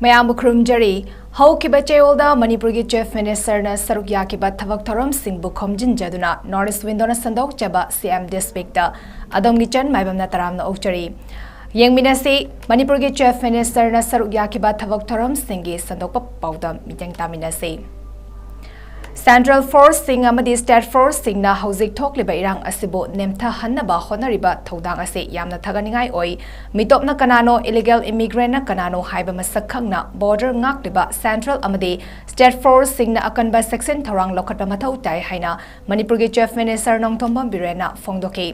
ꯃꯌꯥꯝꯕꯨ ꯈꯨꯔꯨꯝꯖꯔꯤ ꯍꯧꯈꯤꯕ ꯆꯌꯣꯜꯗ ꯃꯅꯤꯄꯨꯔꯒꯤ ꯆꯤꯐ ꯃꯤꯅꯤꯁꯇꯔꯅ ꯁꯔꯨꯛ ꯌꯥꯈꯤꯕ ꯊꯕꯛ ꯊꯧꯔꯝꯁꯤꯡꯕꯨ ꯈꯣꯝꯖꯤꯟꯖꯗꯨꯅ ꯅꯣꯔꯊ ꯏꯁꯠ ꯋꯤꯟꯗꯣꯅ ꯁꯟꯗꯣꯛꯆꯕ ꯁꯤꯑꯦꯝ ꯗꯤꯁꯇ꯭ꯔꯤꯛꯇ ꯑꯗꯣꯝꯒꯤ ꯆꯟ ꯃꯥꯏꯕꯝꯅ ꯇꯔꯥꯝꯅ ꯑꯣꯛꯆꯔꯤ ꯌꯦꯡꯃꯤꯟꯅꯁꯤ ꯃꯅꯤꯄꯨꯔꯒꯤ ꯆꯤꯐ ꯃꯤꯅꯤꯁꯇꯔꯅ ꯁꯔꯨꯛ ꯌꯥꯈꯤꯕ ꯊꯕꯛ ꯊꯧꯔꯝꯁꯤꯡꯒꯤ ꯁꯟꯗꯣꯛꯄ ꯄꯥꯎꯗꯝ ꯃꯤꯠꯌꯦꯡ ꯇꯥꯃꯤꯟꯅꯁꯤ Central Force sing amadi State Force sing na hauzik thokliba irang asibu nemtha hannaba honariba thodang ase yamna thaganingai oi mitopna kanano illegal immigrant na kanano haiba masakhangna border ngakliba Central amadi State Force sing na akanba section thorang lokhatba mathau tai haina Manipur gi Chief Minister Nongthombam Birena phongdoki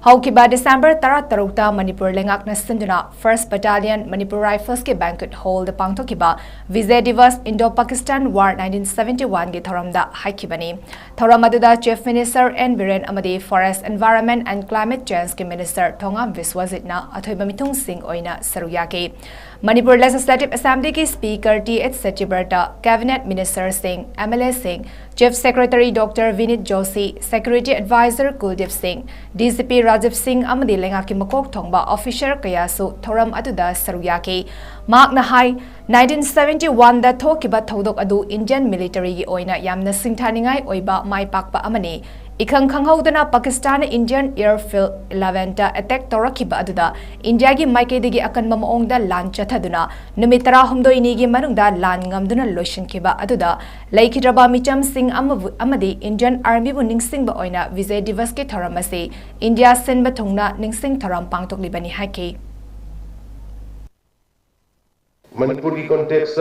haukiba December 13 ta Manipur lengakna sinduna 1st Battalion Manipur Rifles ke banquet hall de pangthokiba Vijay Divas Indo-Pakistan War 1971 gi thoramda Haikibani. Thoramadada Chief Minister N. Biren Amadi Forest Environment and Climate Change Ki Minister Thongam Viswajitna Athoiba Mithung Singh Oina Saruyaki. Manipur Legislative Assembly ki Speaker T.H. Sachiberta, Cabinet Minister Singh, MLA Singh, Chief Secretary Dr. Vinit Joshi, Security Advisor Kuldeep Singh, DCP Rajiv Singh Amadi Lenga ki Makok Thongba Officer Kayasu Thoram Aduda Saruyaki. Mark na hai 1971 da thokiba thodok adu Indian military gi oina yamna singthaningai oiba mai pakpa amani ikhang khanghaudana Pakistan Indian Airfield 11 ta attack torakiba aduda India gi maikedi akanma maongda lan chathaduna numitara humdoi ni gi manungda lan ngamduna loishinkiba aduda laikhidraba micham singh amadi Indian Army bu ningsingba oina Vijay Divas ki thoramase India senba thongna ningsing thoram pangtoklibani haki Manipuri context,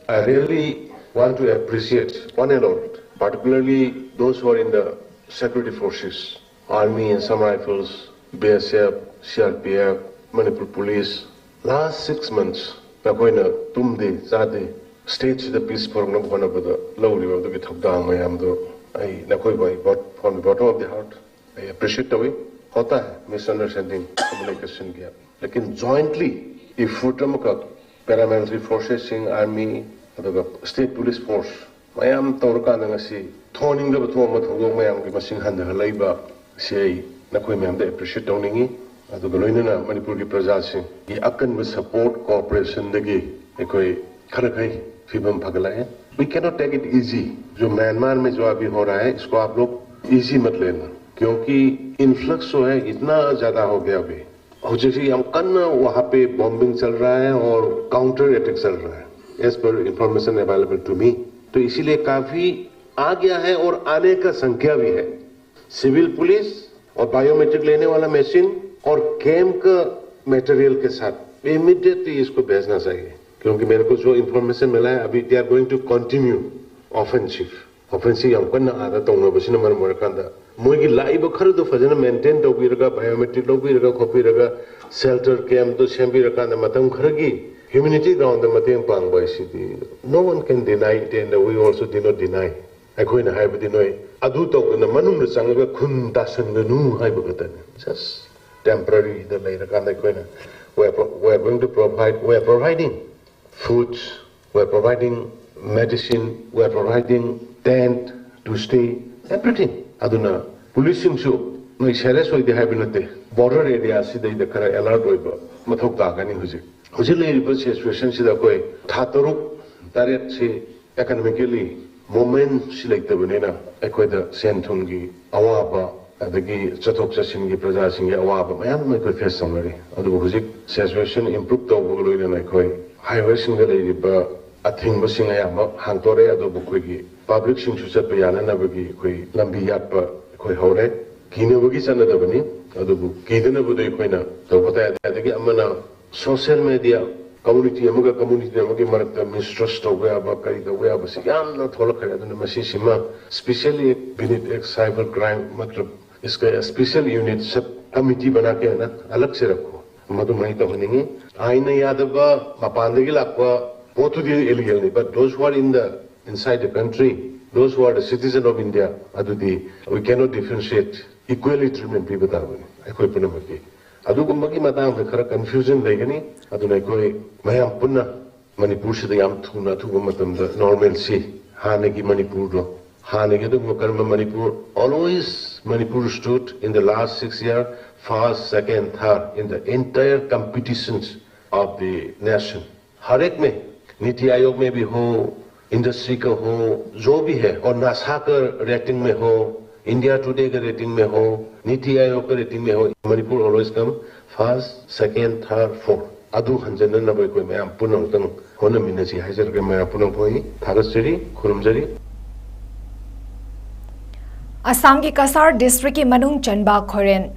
I really want to appreciate one and all, particularly those who are in the security forces, Army and some rifles, BSF, CRPF, Manipur Police. Last 6 months, nakoina tumde zade stage the peace program kona bada lowly of the thokda mayam do I nakoi bai but from the bottom of the heart I appreciate the way hota hai misunderstanding communication gap lekin jointly if futamaka paramilitary forces sing army the state police force mayam tawrka ngasi thoning the thoma thogok mayam ki masing han halaiba sei nakoi mayam de appreciate tawningi adu galoina manipur ki praja sing ye akan with support cooperation degi ekoi kharakai fibam phagla hai we cannot take it easy jo myanmar mein jo abhi ho raha hai isko aap log easy mat lena kyunki influx jo hai itna zyada ho gaya abhi जैसे हम कन्ना वहाँ पे bombing चल रहा है और counter attack चल रहा है as per information available to me तो इसीलिए काफी आ गया है और आने का संख्या भी है सिविल पुलिस और बायोमेट्रिक लेने वाला मशीन और कैम्प का मटेरियल के साथ इमीडिएटली इसको भेजना चाहिए क्योंकि मेरे को जो इंफॉर्मेशन मिला है अभी they are going to continue offensive हम कन्ना आधा तौना बसिना मर मरकांदा मोगी लाइब खरदो फजन मेंटेन तौबिरगा बायोमेट्रिक लौबिरगा खोपिरगा शेल्टर कैम्प तो सेंबिरगा मतम खरगी ह्यूमैनिटी ग्राउंड द मतें पांगबा सिदी no one can deny it and we also did not deny अखोइना हाइबदि नोय अदु तौगना मनुंग चंगबा खुन दासनगनु हाइबगतन जस्ट टेम्पररी द लेरगा अखोइना we are going to provide we are providing foods we are providing medicine we are providing tent to stay everything aduna policing su noi serious hoide haibinate border area sidai da kara alert hoiba mathok ta gani huji le situation sida koi thataruk direct se economically moment select banena ekoi da senthungi awaba adagi chathok chasin gi praja sing gi awaba mayam mai ko face samari adu huji situation improve to bogloina na koi highway sing ga leiba athing basing ayama hangtore adu bukoi gi public sing su chat bayana na bagi koi lambi yatpa koi hore kina bagi sana da bani adu bu kidana bu dei koina to bata adagi amana social media community amaga marakta mistrust ho gaya ba kai da gaya ba yam na thola khare adu masi sima especially beneath cyber crime matlab iska special unit sub committee bana ke na alag se rakho madu mai to haningi aina yadaba mapandagi lakwa both the illegal but those who are in the inside the country those who are the citizen of India adudi we cannot differentiate equally treatment people tabani ekoi punamaki adu gumbagi matang da khara confusion legani aduna ekoi mayam punna manipur se da yam thuna thu matam da normalcy hanagi manipur ro hanagi du karma manipur always manipur stood in the last 6 years first second third in the entire competitions of the nation har ek mein NITI Aayog में भी हो, industry का हो, जो भी है, और NASA का रेटिंग में हो, इंडिया टुडे का रेटिंग में हो, नीति आयोग का रेटिंग में हो, Manipur always come first, second, third, fourth. अदु हंजननबो कोई मैम पुनमतंग होनमिनसी हाइजरगे मैम पुनमपोई थागसरी खुरुमजरी. असम की कसार डिस्ट्रिक्ट की मनुंग चनबा खोरेन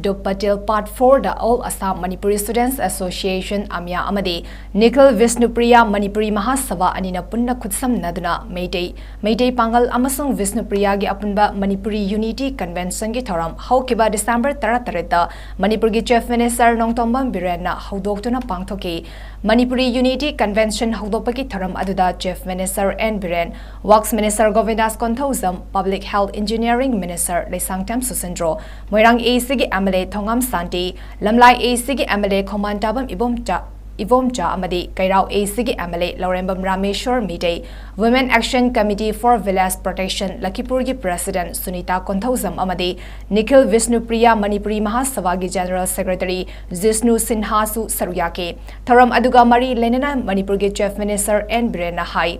Dup Patil Part 4 da All Assam Manipuri Students Association Amya Amadi Nikhil Vishnupriya Manipuri Mahasabha Anina Punna Kutsam Naduna Meitei Pangal Amasung Vishnupriya gi Apunba Manipuri Unity Convention gi Thoram Haukiba December 33 Manipur gi Chief Minister Nongtombam Birena Haudoktuna Pangthoki Manipuri Unity Convention Haudopaki Thoram Aduda Chief Minister N Biren Works Minister Govindas Konthausam Public Health Engineering Minister Lesangtam Susendro Moirang ACG MLA Thongam Santi, Lamlai ACG MLA Komantabam Ivomcha Amadi, Kairao ACG MLA Laurembam Rameshwar Mitei, Women Action Committee for Village Protection Lakipurgi President Sunita Konthausam Amadi, Nikhil Vishnupriya Manipuri Mahasabha General Secretary Jisnu Sinhasu Saruyake, Thoram Aduga Mari Lenina Manipurgi Chief Minister N Birena Hai.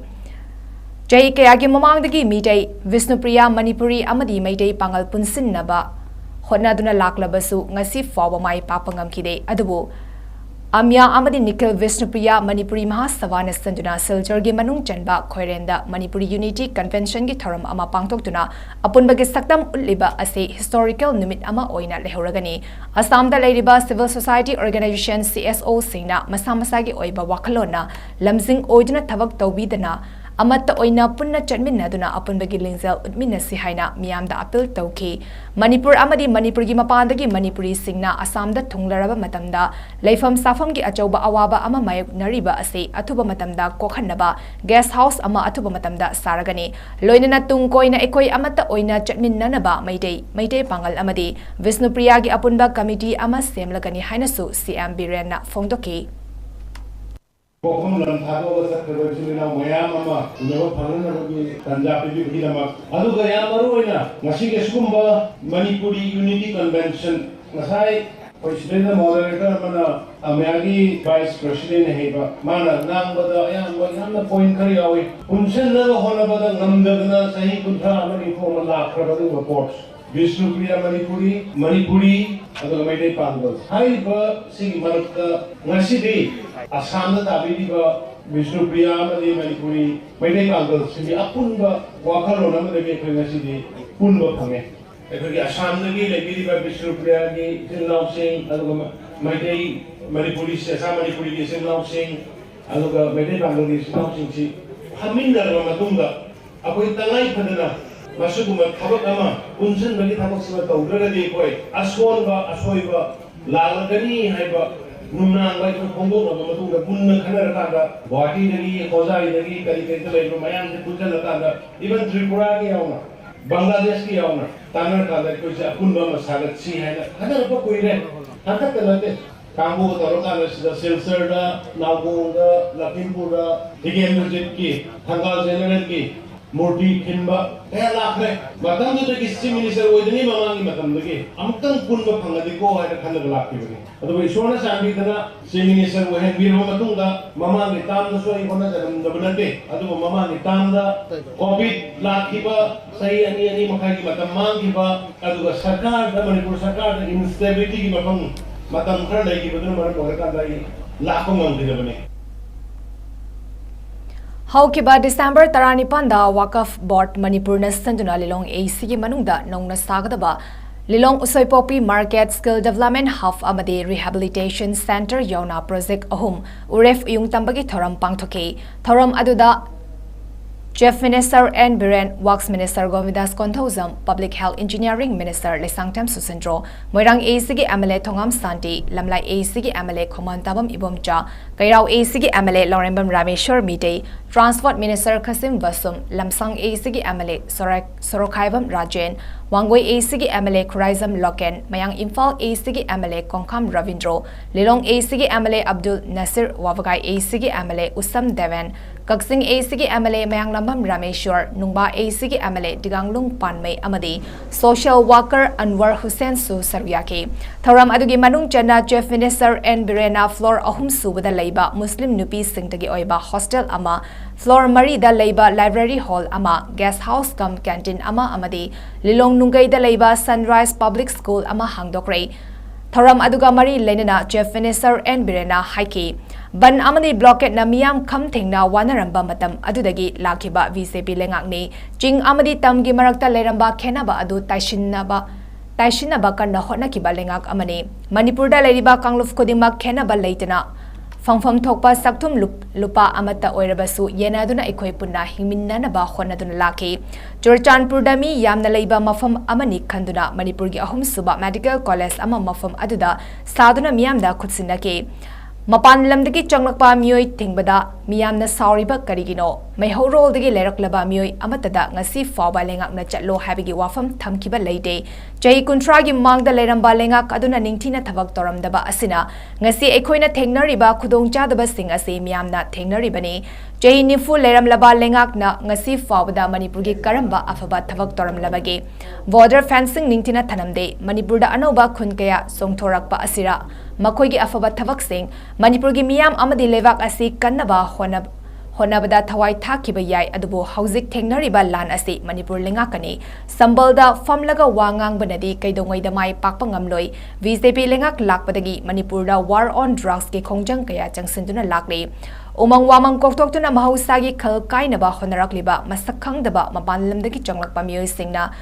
𝐃𝐄𝐂𝐄𝐂 Mamangdagi Mitei Vishnupriya Manipuri Amadi Meitei Pangal Punsin Naba Honaduna Laklabasu Ngasi Fawa Mai Papangam Kide Adubu Amya Amadi Nikhil Vishnupriya Manipuri Mahasabha Sanduna Siljargi Manung Chanba Khoirenda Manipuri Unity Convention gi Thoram Ama Pangtoktuna Apunbagi Saktam Uliba Ase Historical Numit Ama Oina Lehoragani Assamda Leiriba Civil Society Organization CSO Singna Masamasagi Oiba Wakalona Lamzing Oiduna Thavak Tawbidana Amatta Oina Punna Chatminaduna Apunbagi Lingzel Udminasi Haina Miyamda Appeal Tauki Manipur Amadi Manipurgi Mapandagi Manipuri Singna Assamda Thunglaraba Matamda Leifam Safamgi Achauba Awaba Ama Mayuk Nariba Ase Atuba Matamda Kokhanaba Guest House Ama Atuba Matamda Saragani Loinana Tungkoina Ekoi Amatta Oina Chatminanaba Meitei Pangal Amadi Vishnupriyagi Apunba Committee Ama Semlagani Hainasu CM Birena Fongdoki Pokong lan thado sa traditional mayam ama unawa phanan rogi Punjab bi bhidama adu gaya maru oina ngasi ke sumba Manipuri Unity Convention ngasai president moderator mana amyagi vice president heba mana nang bada yam point kari awi punchen na hona bada ngamdagna sahi kuntra amani ko mala khrabadu reports Vishnupriya Manipuri adu Meitei Pangal hai ba sing marakta ngasi di Assam Tabiba Vishnupriya Manipuri Meitei Pangal simi apunba wakalona madagi khangasi punba phange ekagi Assam dagi lebiba Vishnupriya gi Sinlaw Singh aduga Meitei Manipuri Assam Manipuri gi Sinlaw Singh aduga Meitei Pangal gi Sinlaw Singh si hamindarwa matungda apoi tangai phadana masuguma thabak ama unsan bagi thabak sima tawdragadi koi asonba asoiba lalagani haiba Nunang baik punggung atau betul dah pun kena ada Guwahati dari Kozai dari kali lain lumayan seputar ada even Tripura ki awna Bangladesh ki awna tanah ada kau siapa pun bawa masalah si ada apa kau ini ada kelate kamu taruh ada sudah Silsar dah Nagong dah Lakhimpur dah tiga masjid ki Thangal General ki Murti Kinba kaya lakre matam tu lagi si minister wajni mamangi matam lagi amkan pun berpangadi ko ada kena gelaki begini atau isona sambil kena si minister wajni biru matung dah mamangi tam tu soal ikona jangan berbenade atau mamangi tam dah COVID laki ba saya ani makagi matam mangi ba atau sarkar dah Manipur sarkar dah instability ki mapang matam kerana lagi betul mana mereka dah lakong ang tidak benar. Haukiba December 31 da Wakaf Board Manipur na Sanduna Lilong AC Manungda Nong Nasagadaba Lilong Usoipopi Market Skill Development Hub Amade Rehabilitation Center Yona Project Ahum Uref Yung Tambagi Thoram Pangtoke Thoram Aduda Chief Minister N Biren Works Minister Govindas Konthausam Public Health Engineering Minister Lesangtam Susendro Moirang ACG MLA Thongam Santi Lamlai ACG MLA Komantabam Ivomcha Kairao ACG MLA Laurembam Rameshwar Mitei Transport Minister Kasim Basum Lamsang ACG MLA Sorokhaibam Rajen Wangoi ACG MLA Khuraizam Loken Mayang Imphal ACG MLA Kongkham Ravindro Lilong ACG MLA Abdul Nasir Wavagai ACG MLA Usam Devan Kaksing ACG MLA Mayanglambam Rameshwar, Nungba ACG MLA Diganglung Panmei Amadi, Social Worker Anwar Hussein Su Saruyaki. Thoram Adugi Manung Chana Chief Minister and Birena Floor Ahum Su with the Labour Muslim Nupi Singtagi Oiba Hostel Ama, Floor Mari the Labour Library Hall Ama, Guest House cum Canteen Ama Amadi, Lilong Nungay the Labour Sunrise Public School Ama Hangdokre. Thoram Aduga Mari Lenina Chief Minister and Birena Haiki. Ban amani blockade na miyam kham thengna wanaramba matam adudagi lakhiba VCP lengakni ching amadi tamgi marakta leramba khenaba adu taishinaba kanna hotnakiba lengak amani Manipurda leriba kangluf kodingmak khenaba leitana fangfam thokpa sakthum lupa amata oirabasu yenaduna ekhoi punna hingminnanaba honnaduna lakhi Churchanpurda mi yamna leiba mafam amani khanduna Manipurgi ahum suba medical college ama mafam aduda saduna miyamda khutsinake Mapan lamdagi changlakpa miyoi thingbada miyamna sauriba karigino maihoroldagi leraklaba miyoi amatada ngasi fawba lengakna chatlo habigi wafam thamkiba leide chai kuntragi mangda leramba lengak aduna ningthina thabak toramdaba asina ngasi ekhoina thengnariba khudongchadaba sing ase miyamna thengnaribani chai nifu leramlaba lengakna ngasi fawbada Manipurgi karamba afaba thabak toramlabagi border fencing ningthina thanamde Manipurda anoba khunkaya songthorakpa asira Makoigi afaba thabak sing Manipurgi miyam amadi levak asi kannaba honabada thawai thakiba yai adubu hauzik thengnariba lan asi Manipur lengakani sambalda famlaga wangang banadi kaidongaida mai pakpa ngamloi VCP lengak lakpadagi Manipurda war on drugs ke khongjang kaya changsinduna lakli umang wamang koktoktuna mahausagi khal kainaba honarakliba masakhangdaba mapanlamdagi changlakpa miyoi singna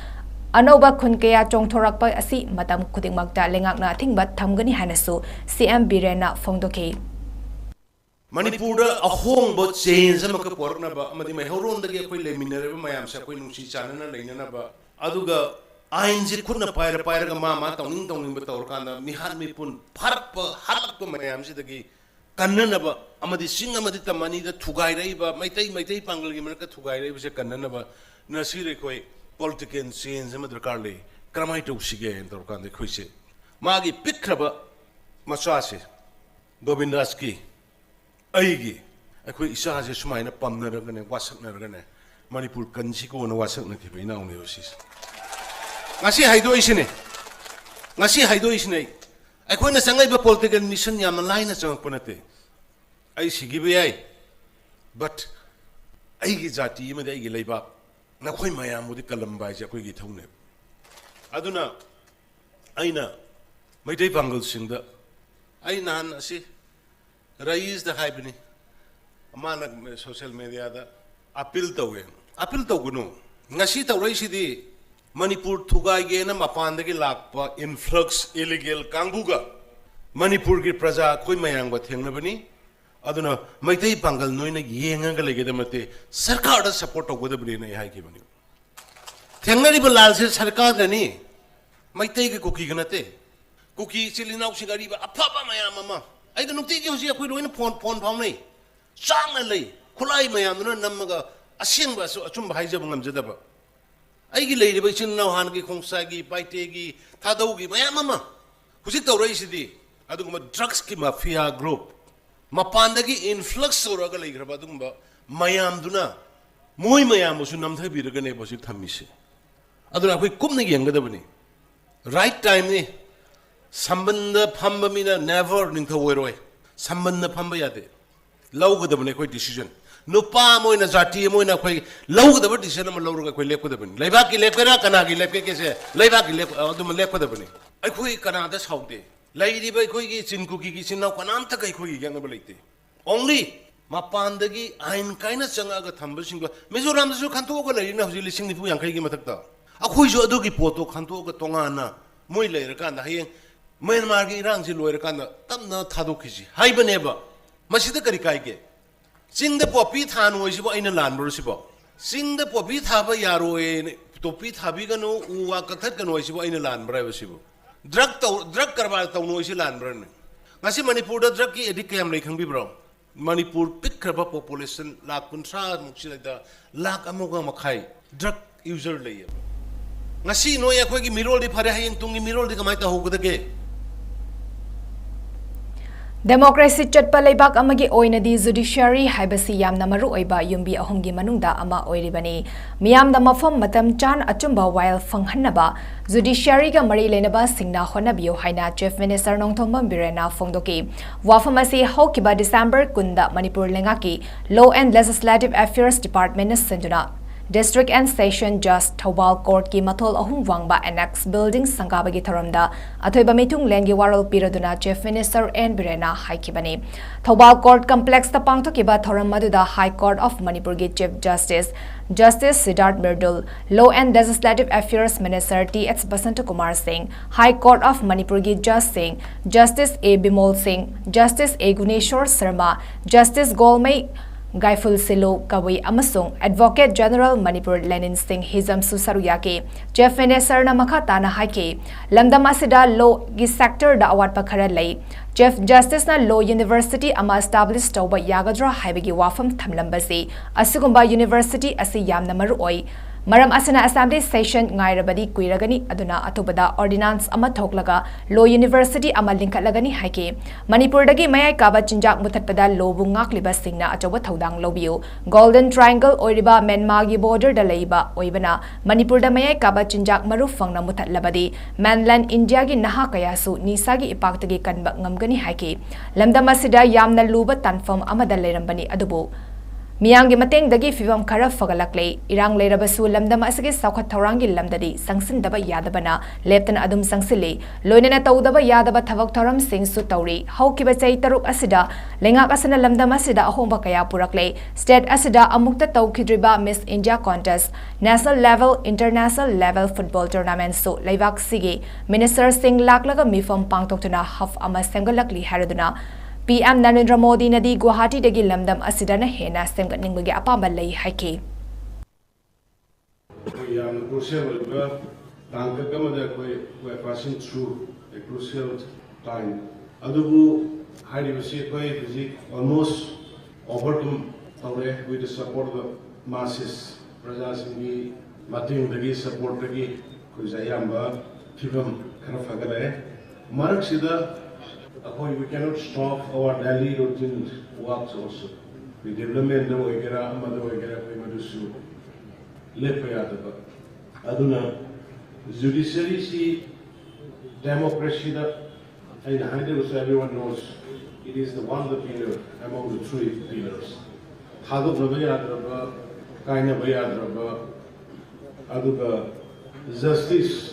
Anoba Kunkaya Chongthorakpa asi matam kudingmakta lengakna thingbat thamgani hanasu CM Birena Fongdoke Manipurda ahongba change amaka pornaba amadi maihorondagi akoi leminareba mayamsa akoi nungsi chanana leinanaba aduga ainje khunna pairaga mama tawning tawrkanda mihan mipun pharpa halakpa mayamsidagi kannanaba amadi sing amadi tamani da thugairaiba maitai pangalgi manaka thugairaiba se kannanaba nasire koi political change ama darkar le kramai tawsige entorkan de khoise magi pikraba masase gobindaski aigi akhoi isa je sumaina pamnaragane wasaknaragane Manipur kansi ko na wasakna thibina uni osis ngasi haido isne akhoi na sangai ba political mission yam line na chang panate ai sigibe ai but aigi jati ma de aigi leiba na khoi mayamudi kalambai ja khoi gi thone aduna aina maitei bangal singda aina han asi rais da haibni amana social media da appeal tawgunu ngasi tawrai sidi Manipur thugai ge na mapan dagi lakpa influx illegal kanguga Manipur gi praja khoi mayang ba thengna bani aduna maitei bangal noina yenga lege damate sarkar da support tawgada bani na hai ki bani thengnari ba lal se sarkar da ni maitei ge kuki ganate kuki chilinau sigari ba aphaba mayam mama ai da nukti ge hosi akoi loina phone phang nei sang na lei khulai mayam na namaga asing ba so achum bhai jab ngam jada ba ai gi leire ba chin nau han gi khongsa gi paite gi thadau gi mayam mama husi tawrai sidi aduguma drugs ki mafia group Mapandagi influx or a galagrabadumba, Mayam Duna, Moy Mayam was Namthabi was it Hamisi. Aduna, we couldn't again get the right time, Sambanda Pambamina never Ninkaweroi, Sambanda Pambayade, low with the Monaco decision. No palm in a Zati Moina Quay, low with the decision of Laura Quay with the Bin. Levaki Lepera, Kanagi Lepeke, Levaki Lep with the Bin. I quay Canada's how day. Lady by Kogi, Chinkuki, China, Kananta Kogi, Yangabalite. Only Mapandagi, I'm kind of Sangaga Tambusing, Mizoram Kantoga, you know, listening to Yankagi Matata. A Kujo Adogi Poto, Kantoga Tongana, Moile, Rakanda, Hayan, Mayanmargi Ranzi, Lorakanda, Tamna Tadokishi, Hibaneba, Masita Karikaike. Sing the Popit Han was in a land, Rosibo. Sing the Popit Haba Yaro, Topit Habigano, Uwakatan was in a land, Bravasibo. Drug karba taw no isilan bran ngasi Manipur da drug ki edik kayam lekhang bi bro Manipur pik karba population lakh kuntra muksi da lakh amoga makhai drug user lei ngasi no ya khoi gi mirol di phare hayeng tungi mirol di kamai ta hogudage Democracy chatpa leibak amagi oinadi judiciary haibasi yamna maru oiba yumbi ahumgi manungda ama oiribani miyamda mafam matam chan achumba while fanghannaba judiciary ga mari lenaba singna honabiyo haina chief minister nongthomam birena phongdoki wafamasi haukiba December kunda Manipur lengaki law and legislative affairs department na senduna District and Session Judge 𝐓𝐇𝐈𝐒 Court ki mathol ahum wangba annex building sangabagi tharamda athoiba mitung lengi warol piraduna Chief Minister N Birena haikibani 𝐓𝐇𝐈𝐒 Court complex ta pangthokiba thoram maduda High Court of Manipur gi Chief Justice Siddharth Mirdul, Law and Legislative Affairs Minister T.H. Basantakumar Singh, High Court of Manipur gi Judge Singh, Justice A. Bimol Singh, Justice A. Guneshwar Sharma, Justice 𝐓𝐇𝐈𝐒 amasung Advocate General Manipur Lenin Singh Hizam Susaruyaki, Chief Minister na makatana haiki, lamdam asida law gi sector da awat pakhara lay, Chief Justice na Law University ama established tawba yagadra haibagi wafam thamlambasi, asugumba University asi yamna maru oi, Maram asana Assembly Session ngairabadi kuiragani aduna atubada ordinance ama thoklaga Law University ama linkatlagani haike Manipur dagi mayai kaba chinjak muthatpada law bu ngakliba singna achawa thodang lobiu Golden Triangle oiriba Myanmar gi border da leiba oibana Manipur da mayai kaba chinjak maru fangna muthatlabadi mainland India gi naha kayasu nisa gi ipaktagi kanba ngamgani haike lamdam asida yamna luba tanfam amada lerambani adubu Miyanggi mateng dagi fibam khara fagalakle irang leirabasu lamdam asigi saukhat thaurangi lamdadi sangsindaba yadabana leptan adum sangsile loinena tawdaba yadaba thavak thoram sing su tawri haukiba chai taruk asida lengak asana lamdam asida ahomba kaya purakle state asida amukta tawkhidriba Miss India contest national level international level football tournament so leibak sige Minister Singh laklaga mifam pangtoktuna haf ama sengalakli haraduna PM Narendra Modi nadi Guwahati dagi lamdam asidana hena semgatningbagi apamba lay haike. We are crucial we're passing through a crucial time. Adubu Hadi almost overcome with the support of the masses. Prajasingi Matin dagi support dagi Kuzayamba Kibam Karafagale Maraksida we cannot stop our daily routine works also. We development the Wagera, Mother Wagera, Madusu, Lepayataba. Aduna, judiciary see democracy that in Hyderabad everyone knows it is the one of the pillar among the three pillars. Hadu Bayadraba, Kaina Bayadraba, Aduga, justice.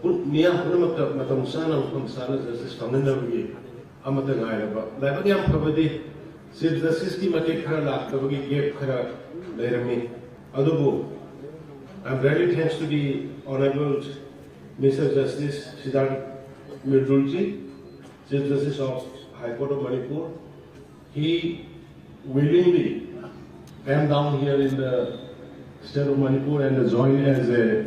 Niya hunamata matamusana hukamsana justice fanganabagi amata ngairaba laibagi am kabadi chief justice ki mate khara laktabagi gap khara lairami adubu I'm very thanks to the honorable Mr. Justice Siddharth Mirdul ji, Chief Justice of High Court of Manipur. He willingly came down here in the state of Manipur and joined as a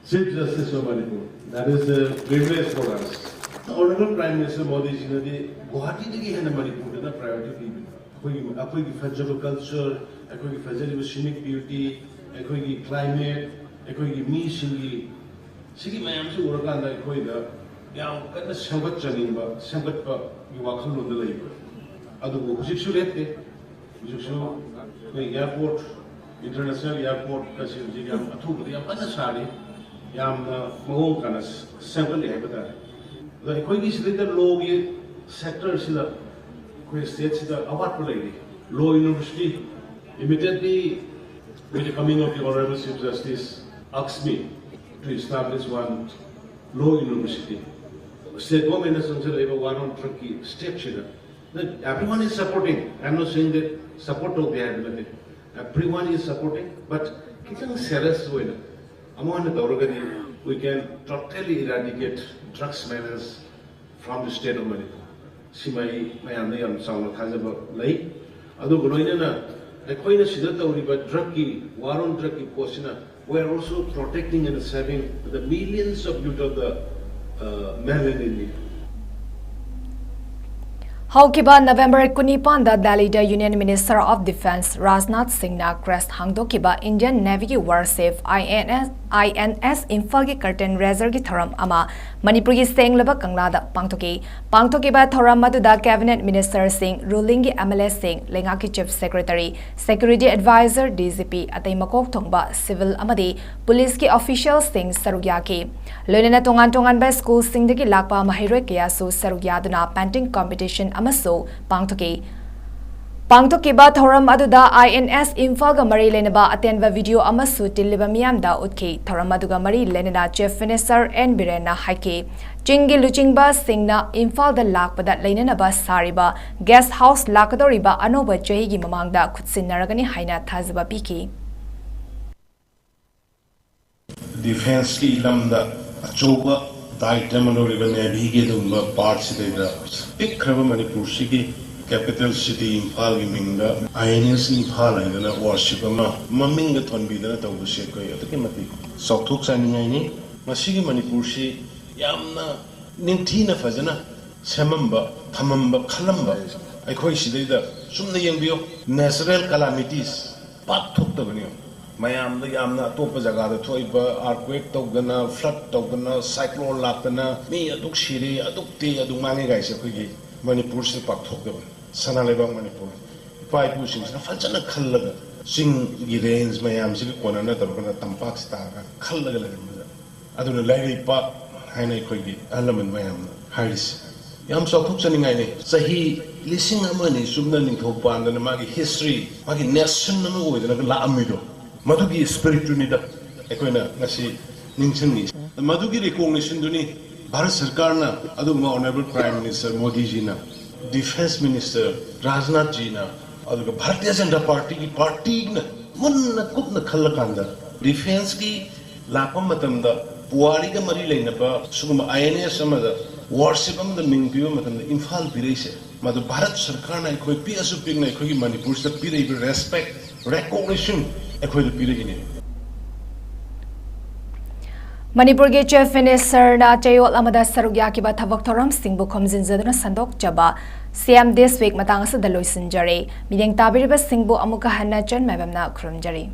Chief Justice of Manipur. That is a privilege for us. The Honorable Prime Minister Modi ji ne Guwahati dagi hena Manipur da priority di. Akoi ki fajjable culture, akoi ki fajjable scenic beauty, akoi ki climate, akoi ki mi singi sigi mayam su urakanda akoi da yam kana sambat chaninba, sambat pa ki wakhal lon da leiba. Adu ko hujik su lette, hujik su koi airport, international airport kasi ji yam athu bari yam ana sari. Yamna mahong kanas sample hai bata the koi ki sida law ki sector sida koi state sida award pulai law university immediately with the coming of the honorable chief justice asked me to establish one law university state government has also one on tricky step sida everyone is supporting. I'm not saying that support of the ability everyone is supporting but kitang serious way we can totally eradicate drugs menace from the state of Manipur. Simai mayamna yam sawna thajaba lay adu goinana ekhoina sidata uriba drug ki war on drug ki posina we are also protecting and saving the millions of youth of the mainland India. Haukiba November Kunipanda Dalida Union Minister of Defense Rajnath Singh na crest hangdokiba Indian Navy warship INS Imphal gi curtain raiser gi thoram ama Manipur gi senglaba kanglada pangthoki ba thoram maduda cabinet minister sing ruling gi MLA sing lenga ki chief secretary security advisor DGP atai makok thongba civil amadi police ki official sing sarugya ki loinena tongan ba school sing dagi lakpa mahiroi kya su sarugya duna painting competition amaso Pangtokiba thoram aduda INS Imphal ga mari lenaba atenba video amasu tiliba miyamda utki thoram aduga mari lenena chief minister N Birena haike chingi luchingba singna Imphal da lakpada lenena ba sariba guest house lakadoriba anoba chahi gi mamangda khutsinaragani haina thazba piki defense ki lamda achoba dai demonoriba navy ge dumba parts de pikraba manipur sigi capital city Imphal gi minga INS Imphal haidana worship ama maminga thonbidana tawbuse ko ataki mati sauthuk saningai ni masigi manipur si yamna ningthina fajana semamba thamamba khalamba aikhoi sidaida sumna yengbiyo natural calamities pat thoktabani mayam da yamna topa jaga da thoiba earthquake togdana flood togdana cyclone laktana me aduk siri aduk te aduk mangi gaise khoi manipur se pat thoktabani sana lebang manipur pai pu sing na falchana khallaga sing gi range mayam si kona na tabana tampak sta ga khallaga la aduna lai pa hainai khoi gi alaman mayam haris yam sauthuk chani ngai ne sahi lising amani sumna ning thok pan na magi history magi nation na no oidana la amido madugi spirit ni da ekoina ngasi ningsang ni madugi recognition duni bharat sarkar na adu honorable prime minister modi ji na defense minister Rajnath ji na aduga Bharatiya Janata party na munna kupna khallakanda defense ki lapam matamda puari ga mari leina ba suguma INS amada worship amda mingbiyo matamda Imphal bireise madu Bharat Sarkar na khoi pi asu ping na khoi Manipur sa pirei respect recognition khoi de pirei ni Manipur ge chief minister na chayol amada sarugya ki ba thabak thoram singbu khomjin jaduna sandok chaba CM this week matang sa daloy sinjare mideng tabiriba singbu amuka hanna chan maibam na khurumjare